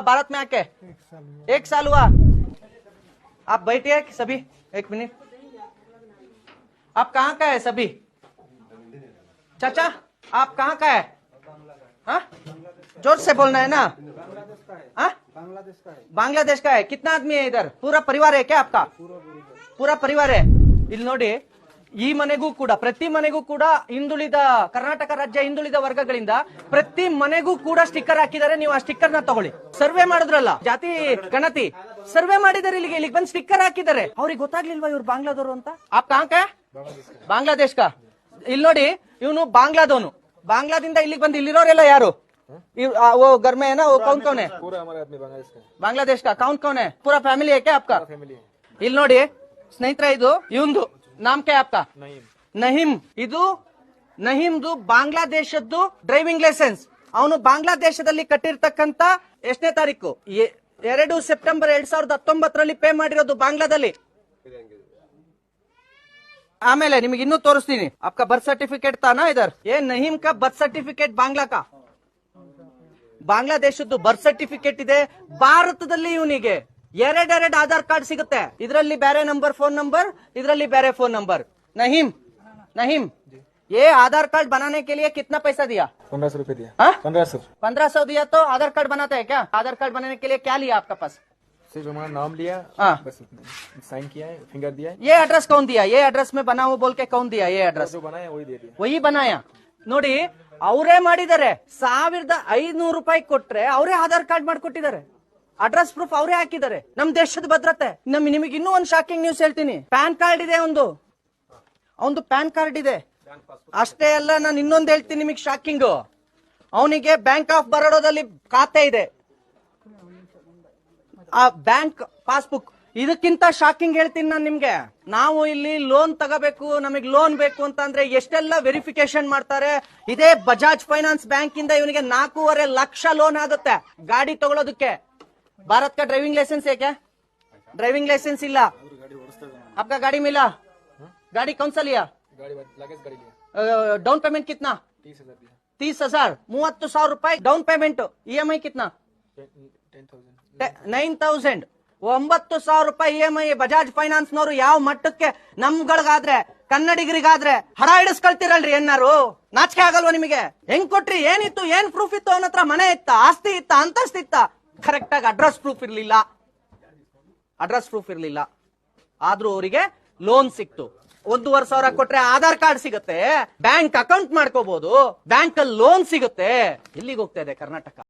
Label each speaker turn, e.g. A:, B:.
A: भारत में आके 1 साल हुआ। आप बैठिए सभी 1 मिनट। आप कहाँ का है सभी? चाचा आप कहाँ का है? हाँ जोर से बोलना है ना। हाँ बांग्लादेश का है। कितना आदमी है इधर? पूरा परिवार है क्या आपका? पूरा परिवार है। ಇಲ್ಲಿ ನೋಡಿ, ಈ ಮನೆಗೂ ಕೂಡ ಪ್ರತಿ ಮನೆಗೂ ಕೂಡ ಹಿಂದುಳಿದ ಕರ್ನಾಟಕ ರಾಜ್ಯ ಹಿಂದುಳಿದ ವರ್ಗಗಳಿಂದ ಪ್ರತಿ ಮನೆಗೂ ಕೂಡ ಸ್ಟಿಕ್ಕರ್ ಹಾಕಿದ್ದಾರೆ. ನೀವು ಆ ಸ್ಟಿಕ್ಕರ್ ನ ತಗೊಳ್ಳಿ. ಸರ್ವೆ ಮಾಡಿದ್ರಲ್ಲ ಜಾತಿ ಗಣತಿ, ಸರ್ವೆ ಮಾಡಿದ್ದಾರೆ. ಇಲ್ಲಿಗೆ ಬಂದು ಸ್ಟಿಕ್ಕರ್ ಹಾಕಿದ್ದಾರೆ. ಅವ್ರಿಗೆ ಗೊತ್ತಾಗ್ಲಿಲ್ವಾ ಇವ್ರು ಬಾಂಗ್ಲಾದವರು ಅಂತ? ಆಪ್ ಕಾಂಕ ಬಾಂಗ್ಲಾದೇಶ ಕಾ? ಇಲ್ಲಿ ನೋಡಿ, ಇವನು ಬಾಂಗ್ಲಾದವನು. ಬಾಂಗ್ಲಾದಿಂದ ಇಲ್ಲಿಗೆ ಬಂದು ಇಲ್ಲಿರೋರೆಲ್ಲ ಯಾರು? वो घर में है ना, वो कौन कौन है?
B: पूरा हमारा आदमी
A: बांग्लादेश का कौन कौन है? पूरा फैमिली है क्या आपका? ಇಲ್ಲಿ ನೋಡಿ ಸ್ನೇಹಿತರೆ, ಇದು ಇವಂದು ನಾಮ್ ಕ್ಯಾ आपका? ನಹೀಮ್. ಇದು ನಹೀಮ್ದು ಬಾಂಗ್ಲಾದೇಶದ್ದು ಡ್ರೈವಿಂಗ್ ಲೈಸೆನ್ಸ್. ಅವನು ಬಾಂಗ್ಲಾದೇಶದಲ್ಲಿ ಕಟ್ಟಿರ್ತಕ್ಕಂತ ಎಷ್ಟನೇ ತಾರೀಕು? 2 ಸೆಪ್ಟೆಂಬರ್ 2019 ಪೇ ಮಾಡಿರೋದು ಬಾಂಗ್ಲಾದಲ್ಲಿ. ಆಮೇಲೆ ನಿಮಗೆ ಇನ್ನೂ ತೋರಿಸ್ತೀನಿ. आपका ಬರ್ತ್ ಸರ್ಟಿಫಿಕೇಟ್ ತಾನಾ ಇದರ್? ಏ ನಹೀಮ್ ಕಾ ಬರ್ತ್ ಸರ್ಟಿಫಿಕೇಟ್ ಬಾಂಗ್ಲಾ ಕಾ. ಬಾಂಗ್ಲಾದೇಶದ್ದು ಬರ್ತ್ ಸರ್ಟಿಫಿಕೇಟ್ ಇದೆ. ಭಾರತದಲ್ಲಿ ಇವನಿಗೆ ಎರಡೆರಡು ಆಧಾರ್ ಕಾರ್ಡ್ ಸಿಗುತ್ತೆ. ಇದರಲ್ಲಿ ಬೇರೆ ನಂಬರ್ ಫೋನ್ ನಂಬರ್, ಇದರಲ್ಲಿ ಬೇರೆ ಫೋನ್ ನಂಬರ್. नहीम नहीम ये आधार कार्ड बनाने के लिए कितना पैसा दिया?
B: 1500 रुपए दिया।
A: 1500 दिया तो आधार कार्ड बनाता है क्या? आधार कार्ड बनाने के लिए क्या लिया आपका पास?
B: सिर्फ हमारा नाम लिया, बस साइन किया है, फिंगर दिया है।
A: ये एड्रेस कौन दिया? ये एड्रेस में बना हुआ बोल के कौन दिया? ये एड्रेस
B: जो बनाया वही दे दिया।
A: वही बनाया ನೋಡಿ. ಅವರೇ ಮಾಡಿದ್ದಾರೆ. 1500 ರೂಪಾಯಿ ಕೊಟ್ರೆ ಅವರೇ ಆಧಾರ್ ಕಾರ್ಡ್ ಮಾಡ್ಕೊಟ್ಟಿದ್ದಾರೆ. ಅಡ್ರೆಸ್ ಪ್ರೂಫ್ ಅವರೇ ಹಾಕಿದ್ದಾರೆ. ನಮ್ ದೇಶದ ಭದ್ರತೆ. ನಿಮಗೆ ಇನ್ನೂ ಒಂದು ಶಾಕಿಂಗ್ ನ್ಯೂಸ್ ಹೇಳ್ತೀನಿ. ಪ್ಯಾನ್ ಕಾರ್ಡ್ ಇದೆ ಒಂದು ಪ್ಯಾನ್ ಕಾರ್ಡ್ ಇದೆ. ಅಷ್ಟೇ ಅಲ್ಲ, ನಾನು ಇನ್ನೊಂದು ಹೇಳ್ತೀನಿ ನಿಮಗೆ ಶಾಕಿಂಗ್. ಅವನಿಗೆ ಬ್ಯಾಂಕ್ ಆಫ್ ಬರೋಡಾದಲ್ಲಿ ಖಾತೆ ಇದೆ, ಆ ಬ್ಯಾಂಕ್ ಪಾಸ್ಬುಕ್. ಇದಕ್ಕಿಂತ ಶಾಕಿಂಗ್ ಹೇಳ್ತೀನಿ ನಾನು ನಿಮ್ಗೆ. ನಾವು ಇಲ್ಲಿ ಲೋನ್ ತಗೋಬೇಕು, ನಮಗೆ ಲೋನ್ ಬೇಕು ಅಂತ ಅಂದ್ರೆ ಎಷ್ಟೆಲ್ಲ ವೆರಿಫಿಕೇಶನ್ ಮಾಡ್ತಾರೆ. ಇದೇ ಬಜಾಜ್ ಫೈನಾನ್ಸ್ ಬ್ಯಾಂಕ್ ಇಂದ ಇವನಿಗೆ 4.5 ಲಕ್ಷ ಲೋನ್ ಆಗುತ್ತೆ ಗಾಡಿ ತಗೊಳ್ಳೋದಕ್ಕೆ. भारत का ड्राइविंग लाइसेंस है क्या? ड्राइविंग लाइसेंस इल्ला. आपका गाड़ी मिला? गाड़ी कौन सा लिया? डाउन पेमेंट कितना? 30,000. 30,000 ರೂಪಾಯಿ ಡೌನ್ ಪೇಮೆಂಟ್. EMI कितना? 9,000. 9,000 ರೂಪಾಯಿ EMI. ಬಜಾಜ್ ಫೈನಾನ್ಸ್ ನವರು ಯಾವ ಮಟ್ಟಕ್ಕೆ ನಮ್ಗಳಿಗಾದ್ರೆ ಕನ್ನಡಿಗರಿಗಾದ್ರೆ ಹಡ ಹಿಡಿಸ್ಕೊಳ್ತಿರಲ್ರಿ. ಏನಾರು ನಾಚಿಕೆ ಆಗಲ್ವಾ ನಿಮಗೆ? ಹೆಂಗ್ ಕೊಟ್ರಿ? ಏನಿತ್ತು? ಏನ್ ಪ್ರೂಫ್ ಇತ್ತು? ಅವನ ಹತ್ರ ಮನೆ ಇತ್ತ, ಆಸ್ತಿ ಇತ್ತ, ಅಂತಸ್ತಿತ್ತ? ಕರೆಕ್ಟ್ ಆಗಿ ಅಡ್ರೆಸ್ ಪ್ರೂಫ್ ಇರ್ಲಿಲ್ಲ. ಆದ್ರೂ ಅವರಿಗೆ ಲೋನ್ ಸಿಕ್ತು. 1,500 ಕೊಟ್ರೆ ಆಧಾರ್ ಕಾರ್ಡ್ ಸಿಗುತ್ತೆ, ಬ್ಯಾಂಕ್ ಅಕೌಂಟ್ ಮಾಡ್ಕೋಬಹುದು, ಬ್ಯಾಂಕ್ ಅಲ್ಲಿ ಲೋನ್ ಸಿಗುತ್ತೆ. ಎಲ್ಲಿಗೆ ಹೋಗ್ತಾ ಇದೆ ಕರ್ನಾಟಕ?